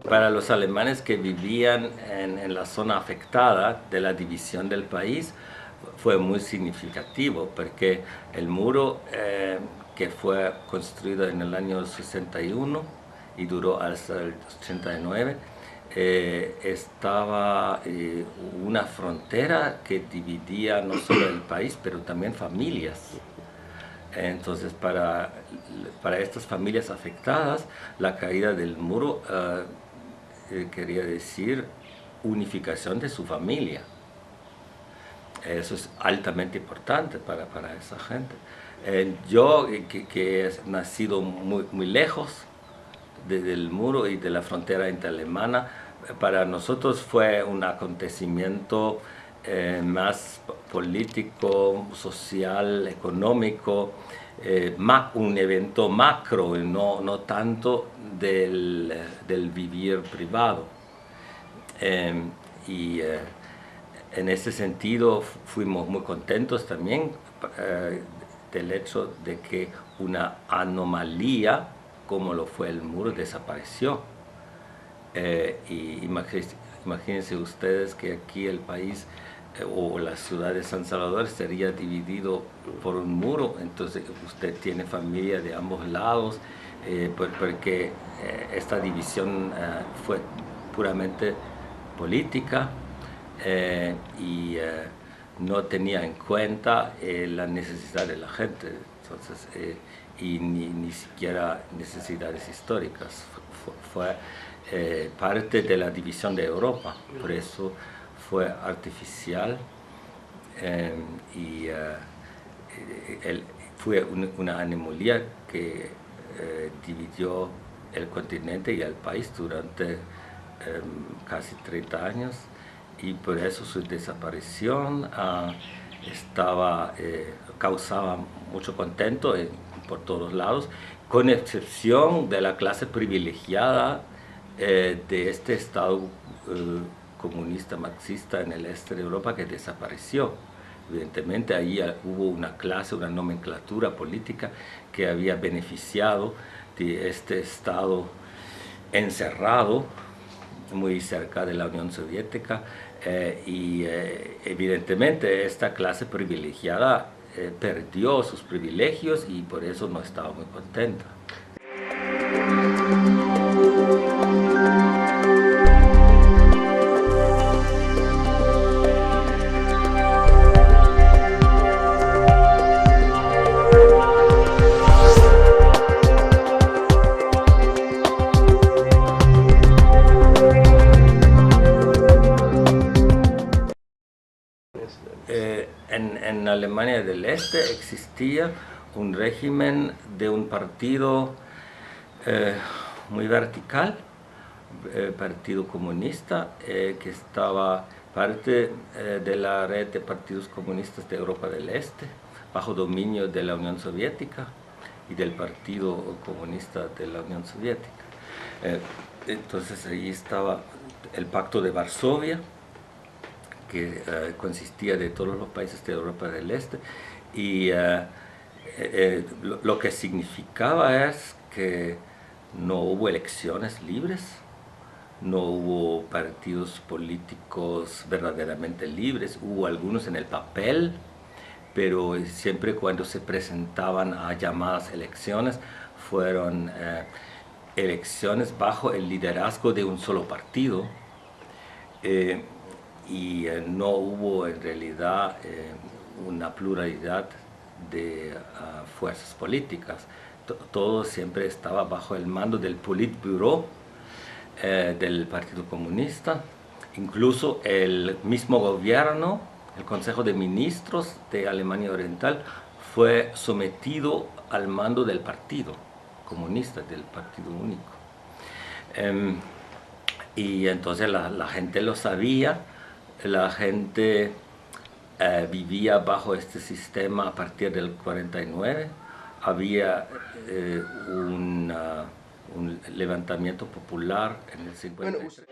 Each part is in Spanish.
Para los alemanes que vivían en la zona afectada de la división del país fue muy significativo, porque el muro que fue construido en el año 61 y duró hasta el 89, estaba una frontera que dividía no solo el país, pero también familias. Entonces, para estas familias afectadas, la caída del muro quería decir unificación de su familia. Eso es altamente importante para esa gente. Yo, que he nacido muy lejos del muro y de la frontera interalemana, para nosotros fue un acontecimiento más político, social, económico, un evento macro, no tanto del vivir privado. En ese sentido fuimos muy contentos también del hecho de que una anomalía como lo fue el muro desapareció. Y imagínense ustedes que aquí el país o la ciudad de San Salvador sería dividido por un muro, entonces usted tiene familia de ambos lados, porque esta división fue puramente política y no tenía en cuenta la necesidad de la gente, entonces, y ni siquiera necesidades históricas. Fue parte de la división de Europa, por eso fue artificial y fue una anomalía que dividió el continente y el país durante casi 30 años, y por eso su desaparición causaba mucho contento por todos lados, con excepción de la clase privilegiada de este Estado comunista marxista en el este de Europa, que desapareció. Evidentemente ahí hubo una clase, una nomenclatura política que había beneficiado de este Estado encerrado muy cerca de la Unión Soviética, y evidentemente esta clase privilegiada perdió sus privilegios y por eso no estaba muy contenta. En Alemania del Este existía un régimen de un partido muy vertical, Partido Comunista, que estaba parte de la red de partidos comunistas de Europa del Este, bajo dominio de la Unión Soviética y del Partido Comunista de la Unión Soviética. Entonces ahí estaba el Pacto de Varsovia, que consistía de todos los países de Europa del Este, y lo que significaba es que no hubo elecciones libres, no hubo partidos políticos verdaderamente libres, hubo algunos en el papel, pero siempre cuando se presentaban a llamadas elecciones fueron elecciones bajo el liderazgo de un solo partido, y no hubo en realidad una pluralidad de fuerzas políticas. Todo siempre estaba bajo el mando del Politburo del Partido Comunista, Incluso el mismo gobierno, el Consejo de Ministros de Alemania Oriental, fue sometido al mando del partido comunista, del Partido Único. Y entonces la gente lo sabía, la gente vivía bajo este sistema a partir del 49, había un levantamiento popular en el 53.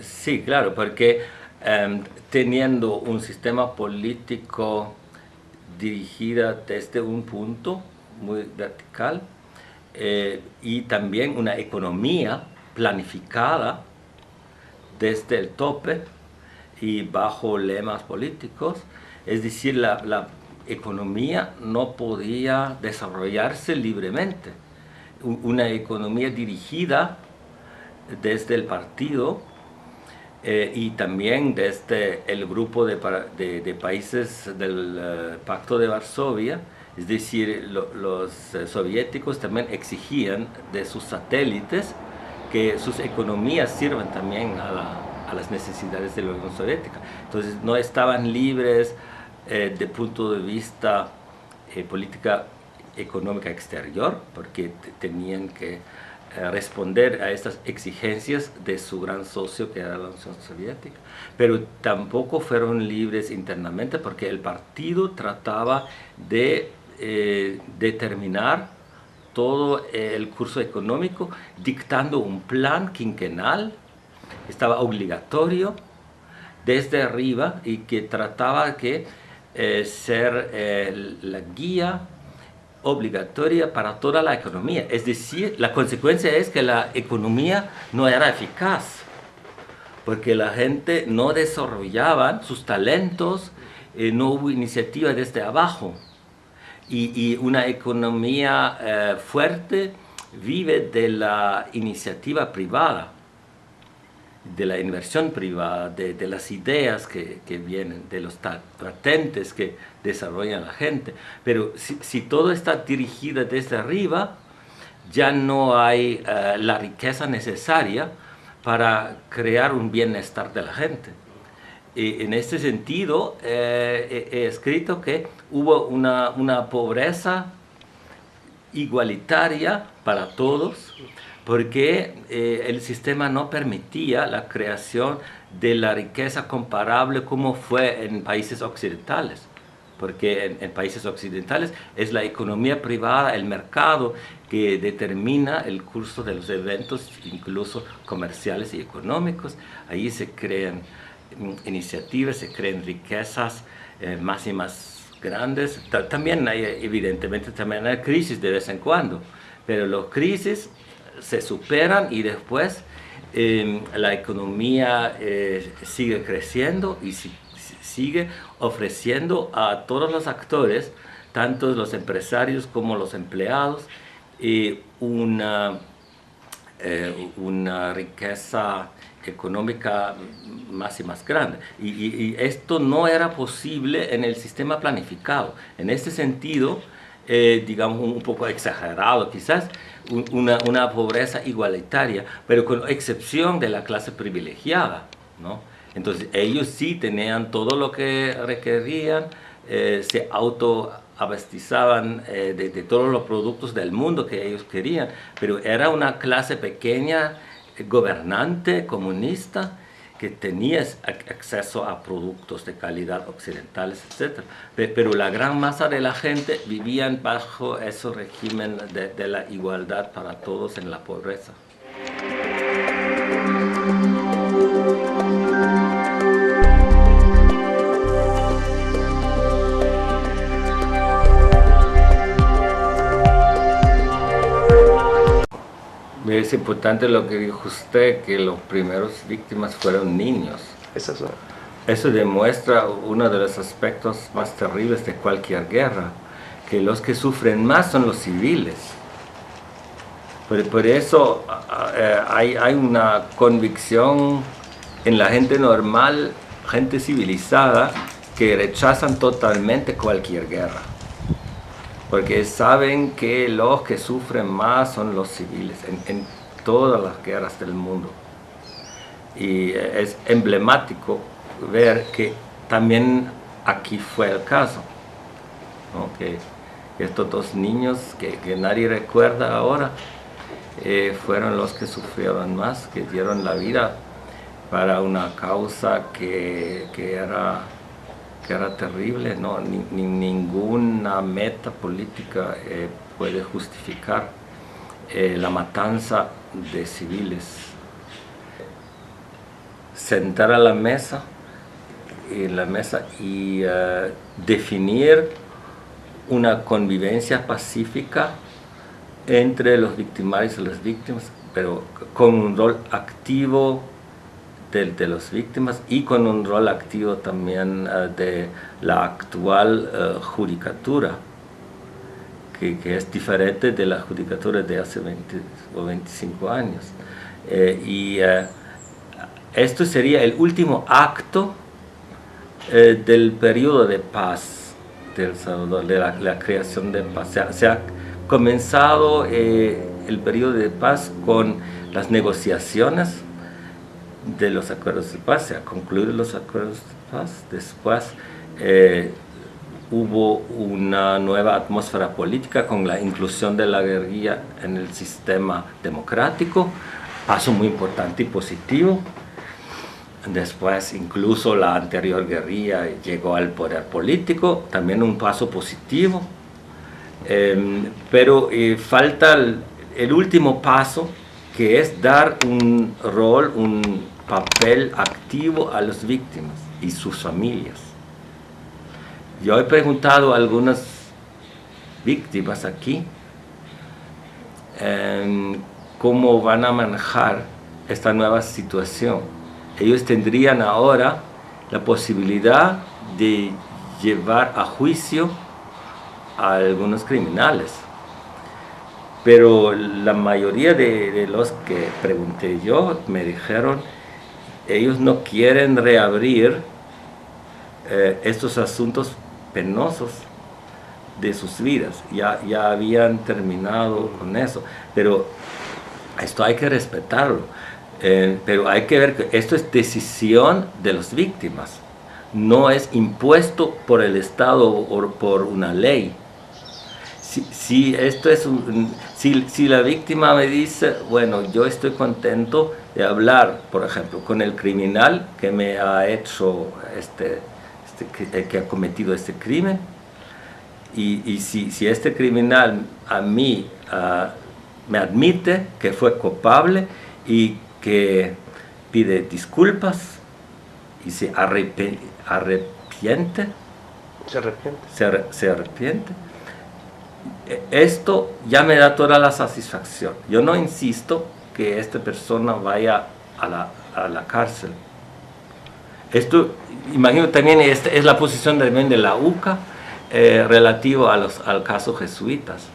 Sí, claro, porque teniendo un sistema político dirigido desde un punto muy vertical y también una economía planificada desde el tope y bajo lemas políticos, es decir, la economía no podía desarrollarse libremente. Una economía dirigida desde el partido y también desde el grupo de países del Pacto de Varsovia, es decir, los soviéticos también exigían de sus satélites que sus economías sirvan también a las necesidades de la Unión Soviética. Entonces no estaban libres de punto de vista política económica exterior, porque tenían que responder a estas exigencias de su gran socio que era la Unión Soviética, pero tampoco fueron libres internamente porque el partido trataba de determinar todo el curso económico dictando un plan quinquenal, estaba obligatorio desde arriba y que trataba de ser la guía obligatoria para toda la economía. Es decir, la consecuencia es que la economía no era eficaz, porque la gente no desarrollaba sus talentos, no hubo iniciativa desde abajo. Y una economía fuerte vive de la iniciativa privada, de la inversión privada, de las ideas que vienen, de los patentes que desarrolla la gente. Pero si todo está dirigido desde arriba, ya no hay la riqueza necesaria para crear un bienestar de la gente. Y en este sentido, he escrito que hubo una pobreza igualitaria para todos, porque el sistema no permitía la creación de la riqueza comparable como fue en países occidentales, porque en países occidentales es la economía privada, el mercado, que determina el curso de los eventos, incluso comerciales y económicos. Ahí se crean iniciativas, se crean riquezas más y más grandes. También hay, evidentemente, también hay crisis de vez en cuando, pero las crisis se superan y después la economía sigue creciendo y sigue ofreciendo a todos los actores, tanto los empresarios como los empleados, una riqueza económica más y más grande. Y esto no era posible en el sistema planificado. En este sentido, digamos un poco exagerado quizás, una pobreza igualitaria, pero con excepción de la clase privilegiada, ¿no? Entonces ellos sí tenían todo lo que requerían, se autoabastecizaban de todos los productos del mundo que ellos querían, pero era una clase pequeña, gobernante, comunista, que tenía acceso a productos de calidad occidentales, etc. Pero la gran masa de la gente vivían bajo ese régimen de la igualdad para todos en la pobreza. Es importante lo que dijo usted, que los primeros víctimas fueron niños. Eso demuestra uno de los aspectos más terribles de cualquier guerra, que los que sufren más son los civiles. Por eso hay una convicción en la gente normal, gente civilizada, que rechazan totalmente cualquier guerra, porque saben que los que sufren más son los civiles en todas las guerras del mundo. Y es emblemático ver que también aquí fue el caso, ¿no? Que estos dos niños que nadie recuerda ahora fueron los que sufrieron más, que dieron la vida para una causa que era terrible, ¿no? Ninguna meta política puede justificar la matanza de civiles. Sentar a la mesa y definir una convivencia pacífica entre los victimarios y las víctimas, pero con un rol activo de las víctimas y con un rol activo también de la actual judicatura, que es diferente de la judicatura de hace 20 o 25 años. Esto sería el último acto del periodo de paz de El Salvador, de la creación de paz. Se ha comenzado el periodo de paz con las negociaciones de los acuerdos de paz, se ha concluido los acuerdos de paz. Después hubo una nueva atmósfera política con la inclusión de la guerrilla en el sistema democrático, paso muy importante y positivo. Después incluso la anterior guerrilla llegó al poder político, también un paso positivo, pero falta el último paso, que es dar un rol, un papel activo a las víctimas y sus familias. Yo he preguntado a algunas víctimas aquí cómo van a manejar esta nueva situación. Ellos tendrían ahora la posibilidad de llevar a juicio a algunos criminales. Pero la mayoría de los que pregunté yo me dijeron, ellos no quieren reabrir estos asuntos penosos de sus vidas. Ya habían terminado con eso. Pero esto hay que respetarlo. Pero hay que ver que esto es decisión de las víctimas, no es impuesto por el Estado o por una ley. Si la víctima me dice, bueno, yo estoy contento de hablar, por ejemplo, con el criminal que me ha hecho que ha cometido este crimen, y si este criminal a mí me admite que fue culpable y que pide disculpas y se arrepiente, esto ya me da toda la satisfacción. Yo no insisto que esta persona vaya a la cárcel. Esto, imagino también, es la posición también de la UCA relativo al caso jesuitas,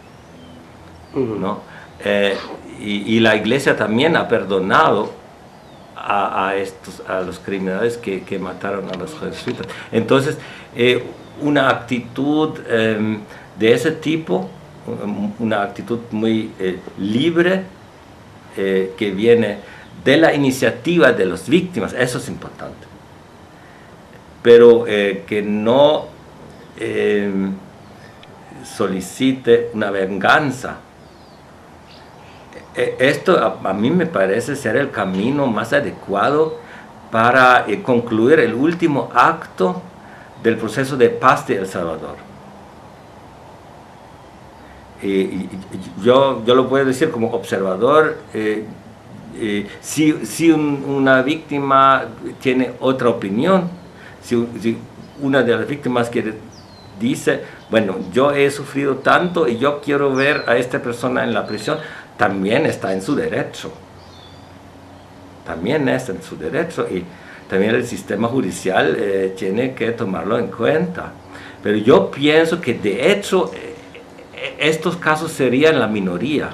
¿no? Y la iglesia también ha perdonado a los criminales que mataron a los jesuitas. Entonces, una actitud de ese tipo, una actitud muy libre, que viene de la iniciativa de las víctimas, eso es importante. Pero que no solicite una venganza. Esto a mí me parece ser el camino más adecuado para concluir el último acto del proceso de paz de El Salvador. Yo lo puedo decir como observador, si una víctima tiene otra opinión, si una de las víctimas dice, bueno, yo he sufrido tanto y yo quiero ver a esta persona en la prisión, también está en su derecho. También está en su derecho y también el sistema judicial tiene que tomarlo en cuenta. Pero yo pienso que de hecho estos casos serían la minoría.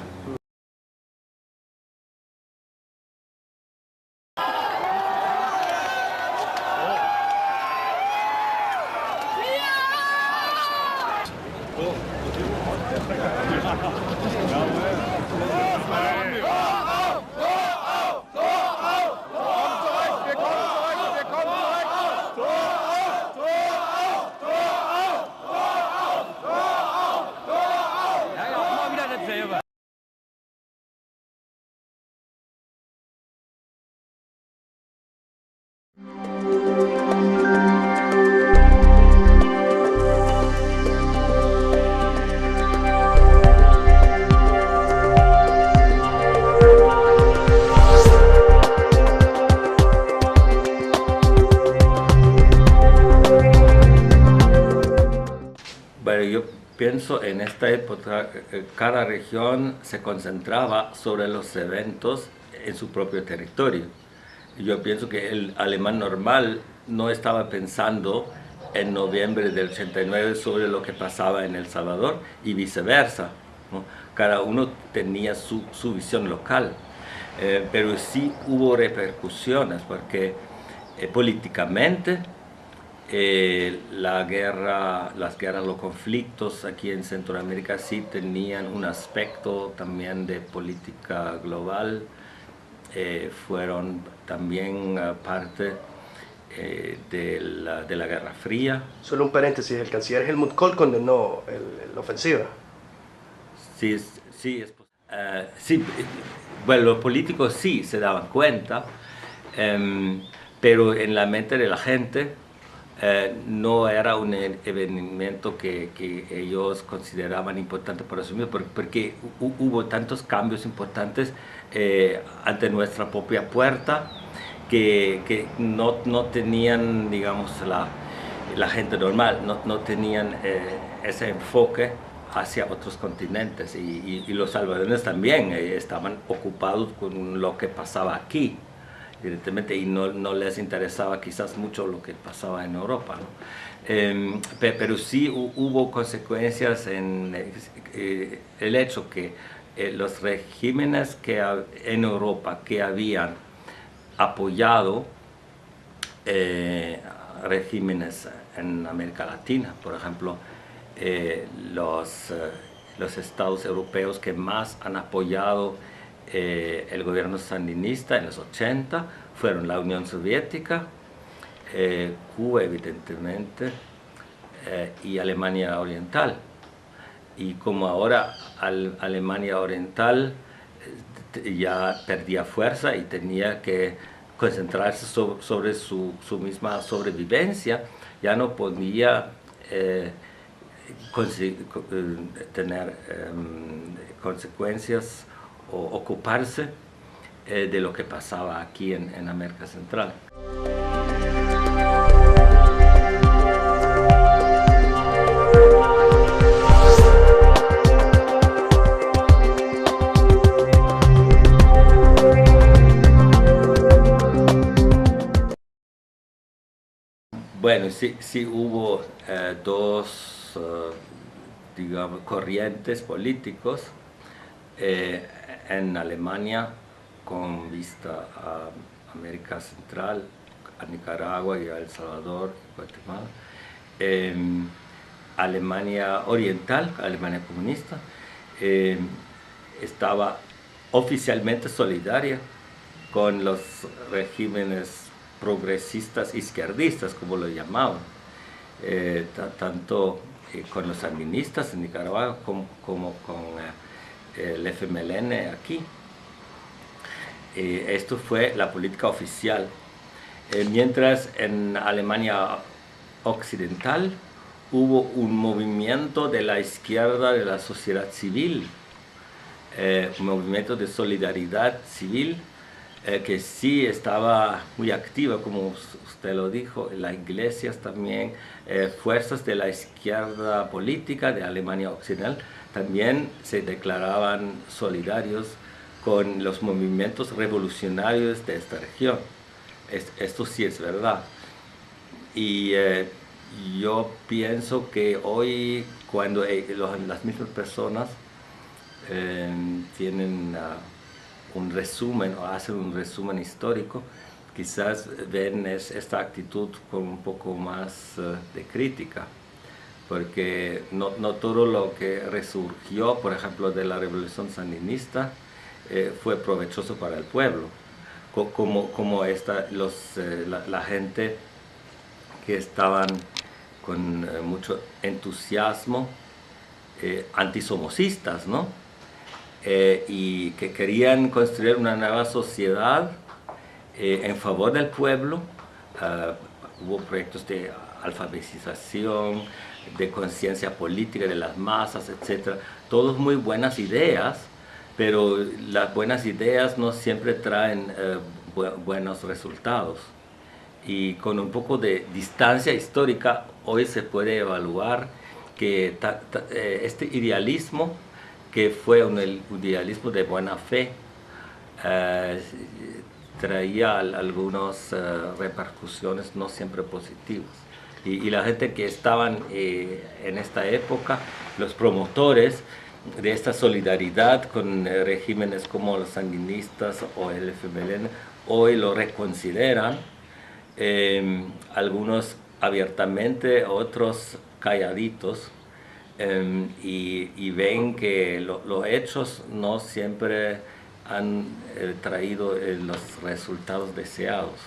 Bueno, yo pienso en esta época cada región se concentraba sobre los eventos en su propio territorio. Yo pienso que el alemán normal no estaba pensando en noviembre del 89 sobre lo que pasaba en El Salvador y viceversa, ¿no? Cada uno tenía su visión local, pero sí hubo repercusiones porque políticamente las guerras, los conflictos aquí en Centroamérica sí tenían un aspecto también de política global, fueron también parte de la Guerra Fría. Solo un paréntesis, el canciller Helmut Kohl condenó la ofensiva. Sí, sí, sí, bueno, los políticos sí se daban cuenta, pero en la mente de la gente no era un evento que ellos consideraban importante por asumir, porque hubo tantos cambios importantes ante nuestra propia puerta que no tenían, digamos, la gente normal, no tenían ese enfoque hacia otros continentes y los salvadoreños también estaban ocupados con lo que pasaba aquí, evidentemente, y no les interesaba quizás mucho lo que pasaba en Europa, ¿no? Pero sí hubo consecuencias en el hecho que los regímenes en Europa que habían apoyado regímenes en América Latina, por ejemplo, los estados europeos que más han apoyado el gobierno sandinista en los 80 fueron la Unión Soviética, Cuba evidentemente, y Alemania Oriental. Y como ahora Alemania Oriental ya perdía fuerza y tenía que concentrarse sobre su misma sobrevivencia, ya no podía tener consecuencias o ocuparse de lo que pasaba aquí en América Central. Bueno, sí hubo dos, digamos, corrientes políticos en Alemania con vista a América Central, a Nicaragua y a El Salvador, Guatemala. Alemania Oriental, Alemania comunista, estaba oficialmente solidaria con los regímenes progresistas izquierdistas, como lo llamaban, tanto con los sandinistas en Nicaragua como con el FMLN aquí. Esto fue la política oficial. Mientras en Alemania Occidental hubo un movimiento de la izquierda de la sociedad civil, un movimiento de solidaridad civil, que sí estaba muy activa, como usted lo dijo, las iglesias también, fuerzas de la izquierda política de Alemania Occidental también se declaraban solidarios con los movimientos revolucionarios de esta región. Esto sí es verdad. Y yo pienso que hoy, cuando las mismas personas tienen un resumen o hacen un resumen histórico, quizás ven esta actitud con un poco más de crítica, porque no todo lo que resurgió, por ejemplo, de la revolución sandinista, fue provechoso para el pueblo, como la gente que estaban con mucho entusiasmo, antisomocistas, ¿no? Y que querían construir una nueva sociedad en favor del pueblo. Hubo proyectos de alfabetización, de conciencia política de las masas, etc. Todos muy buenas ideas, pero las buenas ideas no siempre traen buenos resultados. Y con un poco de distancia histórica, hoy se puede evaluar que este idealismo, que fue un idealismo de buena fe, traía algunas repercusiones no siempre positivas. Y la gente que estaban en esta época, los promotores de esta solidaridad con regímenes como los sandinistas o el FMLN, hoy lo reconsideran, algunos abiertamente, otros calladitos, y ven que los hechos no siempre han traído los resultados deseados.